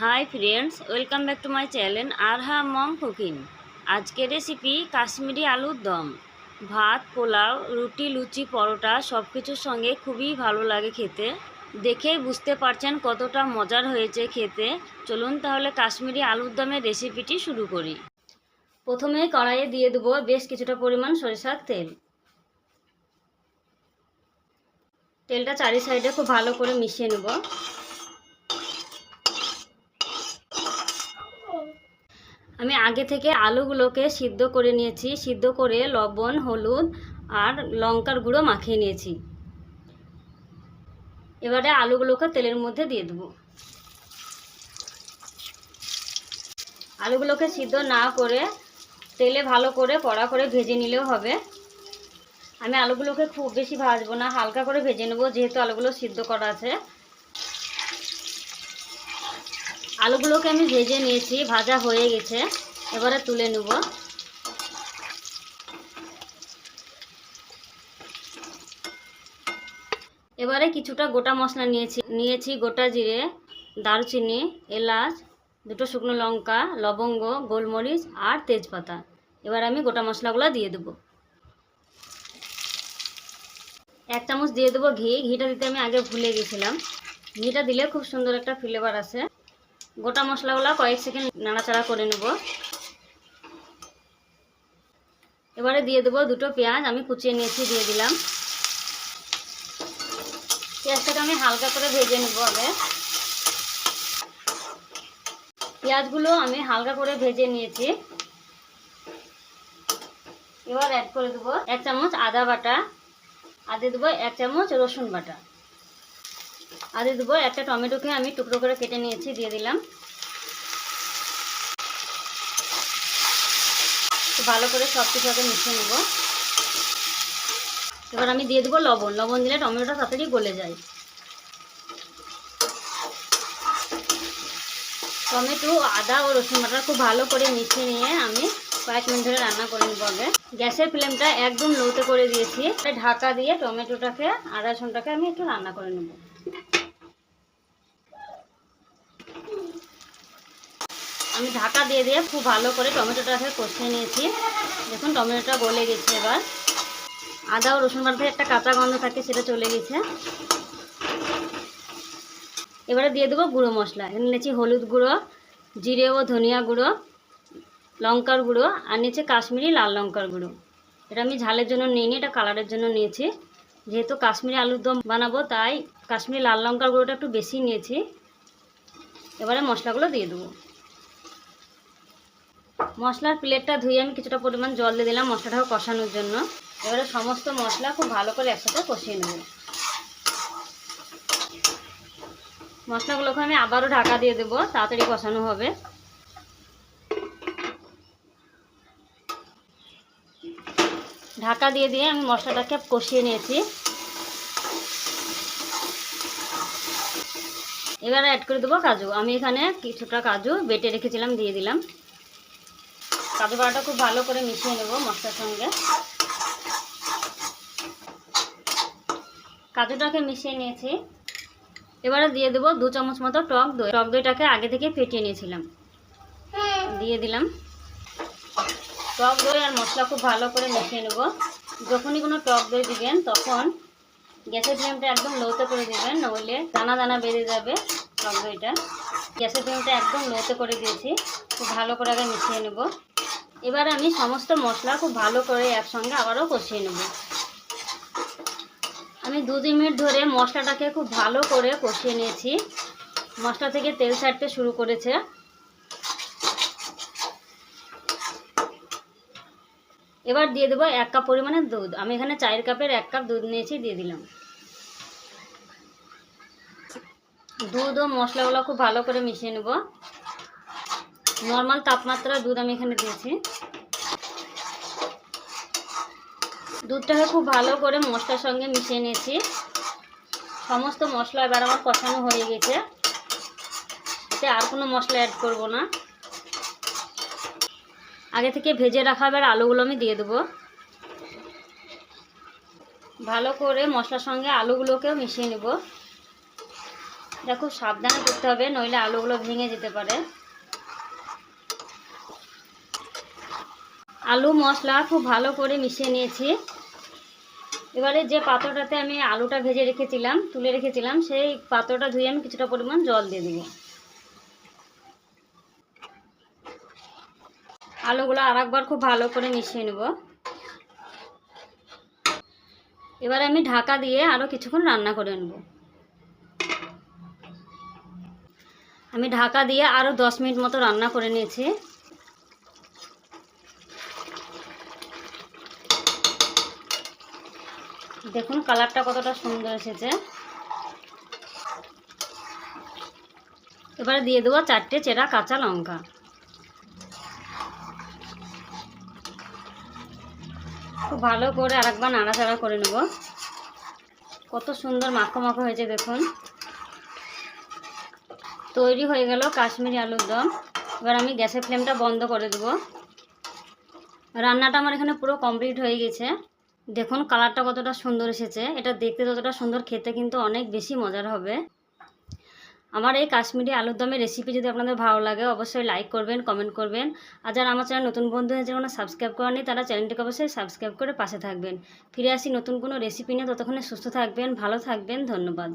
High friends, welcome back to my channel Arha mom cooking. আজকের recipe Kashmiri আলুর দম। ভাত, পোলাও, রুটি, লুচি, পরোটা সব কিছুর সঙ্গে খুবই ভালো লাগে খেতে। দেখেই বুঝতে পারছেন কতটা মজার হয়েছে খেতে। চলুন তাহলে কাশ্মীরি আলুর দমের রেসিপিটি শুরু করি। প্রথমে কড়াইয়ে দিয়ে দেবো বেশ কিছুটা পরিমাণ সরিষার তেল। তেলটা চারি সাইডে খুব ভালো করে মিশিয়ে নেব। আমি আগে থেকে আলুগুলোকে সিদ্ধ করে নিয়েছি। সিদ্ধ করে লবণ, হলুদ আর লঙ্কার গুঁড়ো মাখিয়ে নিয়েছি। এবারে আলুগুলোকে তেলের মধ্যে দিয়ে দেবো। আলুগুলোকে সিদ্ধ না করে তেলে ভালো করে কড়া করে ভেজে নিলেও হবে। আমি আলুগুলোকে খুব বেশি ভাজবো না, হালকা করে ভেজে নেবো, যেহেতু আলুগুলো সিদ্ধ করা আছে। আলুগুলোকে আমি ভেজে নিয়েছি, ভাজা হয়ে গেছে। এবারে তুলে নেব। এবারে কিছুটা গোটা মশলা নিয়েছি গোটা জিরে, দারুচিনি, এলাচ, দুটো শুকনো লঙ্কা, লবঙ্গ, গোলমরিচ আর তেজপাতা। এবার আমি গোটা মশলাগুলো দিয়ে দেবো। 1 চামচ দিয়ে দেবো ঘি। ঘিটা দিতে আমি আগে ভুলে গেছিলাম। ঘিটা দিলে খুব সুন্দর একটা ফ্লেভার আসে। গোটা মশলাগুলো কয়েক সেকেন্ড নাড়াচাড়া করে নেব। এবারে দিয়ে দেবো দুটো পেঁয়াজ আমি কুচিয়ে নিয়েছি, দিয়ে দিলাম। পেঁয়াজটাকে আমি হালকা করে ভেজে নেব আগে। পেঁয়াজগুলো আমি হালকা করে ভেজে নিয়েছি। এবার অ্যাড করে দেবো 1 চামচ আদা বাটা, আর দিয়ে দেবো 1 চামচ রসুন বাটা, আর দিয়ে দেবো একটা টমেটোকে আমি টুকরো করে কেটে নিয়েছি, দিয়ে দিলাম। ভালো করে সব কিছু আগে মিশিয়ে নেব। এবার আমি দিয়ে দেবো লবণ। লবণ দিলে টমেটোটা তাড়াতাড়ি গলে যায়। টমেটো, আদা ও রসুন বাটা খুব ভালো করে মিশিয়ে নিয়ে আমি কয়েক মিনিট ধরে রান্না করে নেব আগে। গ্যাসের ফ্লেমটা একদম লোতে করে দিয়েছি। ঢাকা দিয়ে টমেটোটাকে আর রসুনটাকে আমি একটু রান্না করে নেব। আমি ঢাকা দিয়ে খুব ভালো করে টমেটোটাকে কষিয়ে নিয়েছি। দেখুন টমেটোটা গলে গেছে। এবার আদা ও রসুন বাটা একটা কাঁচা গন্ধ থাকে, সেটা চলে গেছে। এবারে দিয়ে দেবো গুঁড়ো মশলা। এখানে নিয়েছি হলুদ গুঁড়ো, জিরে ও ধনিয়া গুঁড়ো, লঙ্কার গুঁড়ো, আর নিচে কাশ্মীরি লাল লঙ্কার গুঁড়ো। এটা আমি ঝালের জন্য নিইনি, এটা কালারের জন্য নিয়েছি। যেহেতু কাশ্মীরি আলুর দম বানাবো, তাই কাশ্মীরি লাল লঙ্কার গুঁড়োটা একটু বেশি নিয়েছি। এবারে মশলাগুলো দিয়ে দেবো। মশলার প্লেটটা ধুয়ে আমি কিছুটা পরিমাণ জল দিয়ে দিলাম মশলাটাও কষানোর জন্য। এবারে সমস্ত মশলা খুব ভালো করে একসাথে কষিয়ে নেব। মশলাগুলোকে আমি আবারও ঢাকা দিয়ে দেবো, তাড়াতাড়ি কষানো হবে। ঢাকা দিয়ে আমি মশলাটাকে কষিয়ে নিয়েছি। এবারে অ্যাড করে দেবো কাজু। আমি এখানে কিছুটা কাজু বেটে রেখেছিলাম, দিয়ে দিলাম। কাজু বাটাটা খুব ভালো করে মিশিয়ে নেব মশলার সঙ্গে। কাজুটাকে মিশিয়ে নিয়েছি। এবারে দিয়ে দেবো 2 চামচ মতো টক দই। টক দইটাকে আগে থেকে ফেটিয়ে নিয়েছিলাম, দিয়ে দিলাম। টক দই আর মশলা খুব ভালো করে মিশিয়ে নেব। যখনই কোনো টক দই দিবেন তখন গ্যাসের ফ্লেমটা একদম লোতে করে দিবেন, নইলে দানা দানা বেরিয়ে যাবে টক দইটা। গ্যাসের ফ্লেমটা একদম লোতে করে দিয়েছি। খুব ভালো করে আগে মিশিয়ে নেব। এবার আমি সমস্ত মশলা খুব ভালো করে একসঙ্গে আবারও কষিয়ে নেব। আমি 2-3 মিনিট ধরে মশলাটাকে খুব ভালো করে কষিয়ে নিয়েছি। মশলা থেকে তেল ছাড়তে শুরু করেছে। এবার দিয়ে দেবো 1 কাপ পরিমাণে দুধ। আমি এখানে 4 কাপের 1 কাপ দুধ নিয়েছি, দিয়ে দিলাম। দুধ ও মশলাগুলো খুব ভালো করে মিশিয়ে নেব। নর্মাল তাপমাত্রার দুধ আমি এখানে দিয়েছি। দুধটাকে খুব ভালো করে মশলার সঙ্গে মিশিয়ে নিয়েছি। সমস্ত মশলা এবার আমার কষানো হয়ে গেছে। এতে আর কোনো মশলা অ্যাড করব না। আগে থেকে ভেজে রাখা এবার আলুগুলো আমি দিয়ে দেবো। ভালো করে মশলার সঙ্গে আলুগুলোকেও মিশিয়ে নেব। এটা খুব সাবধানে করতে হবে, নইলে আলুগুলো ভেঙে যেতে পারে। আলু মশলা খুব ভালো করে মিশিয়ে নিয়েছি। এবারে যে পাত্রটাতে আমি আলুটা ভেজে রেখেছিলাম, তুলে রেখেছিলাম, সেই পাত্রটা ধুয়ে আমি কিছুটা পরিমাণ জল দিয়ে দেবো। আলুগুলো আরেকবার খুব ভালো করে মিশিয়ে নেব। এবারে আমি ঢাকা দিয়ে আরও কিছুক্ষণ রান্না করে নেব। আমি ঢাকা দিয়ে আরও 10 মিনিট মতো রান্না করে নিয়েছি। দেখুন কালারটা কতটা সুন্দর এসেছে। এবারে দিয়ে দেবো 4টে চেরা কাঁচা লঙ্কা। খুব ভালো করে আরেকবার নাড়াচাড়া করে নেব। কত সুন্দর মাখো মাখো হয়েছে দেখুন। তৈরি হয়ে গেল কাশ্মীরি আলুর দম। এবার আমি গ্যাসের ফ্লেমটা বন্ধ করে দেব। রান্নাটা আমার এখানে পুরো কমপ্লিট হয়ে গেছে। দেখুন কালারটা কতটা সুন্দর এসেছে। এটা দেখতে যতটা সুন্দর, খেতে কিন্তু অনেক বেশি মজার হবে। আমার এই কাশ্মীরি আলুর দমের রেসিপি যদি আপনাদের ভালো লাগে অবশ্যই লাইক করবেন, কমেন্ট করবেন। আর যারা আমার চ্যানেল নতুন বন্ধু হয়েছে যেমন সাবস্ক্রাইব করেনি, তারা চ্যানেলটিকে অবশ্যই সাবস্ক্রাইব করে পাশে থাকবেন। ফিরে আসি নতুন কোনো রেসিপি নিয়ে। ততক্ষণে সুস্থ থাকবেন, ভালো থাকবেন। ধন্যবাদ।